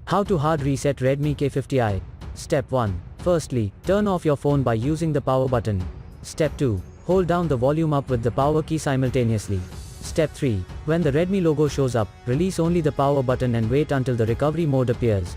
How to hard reset Redmi K50i. Step 1. Firstly, turn off your phone by using the power button. Step 2. Hold down the volume up with the power key simultaneously. Step 3. When the Redmi logo shows up, release only the power button and wait until the recovery mode appears.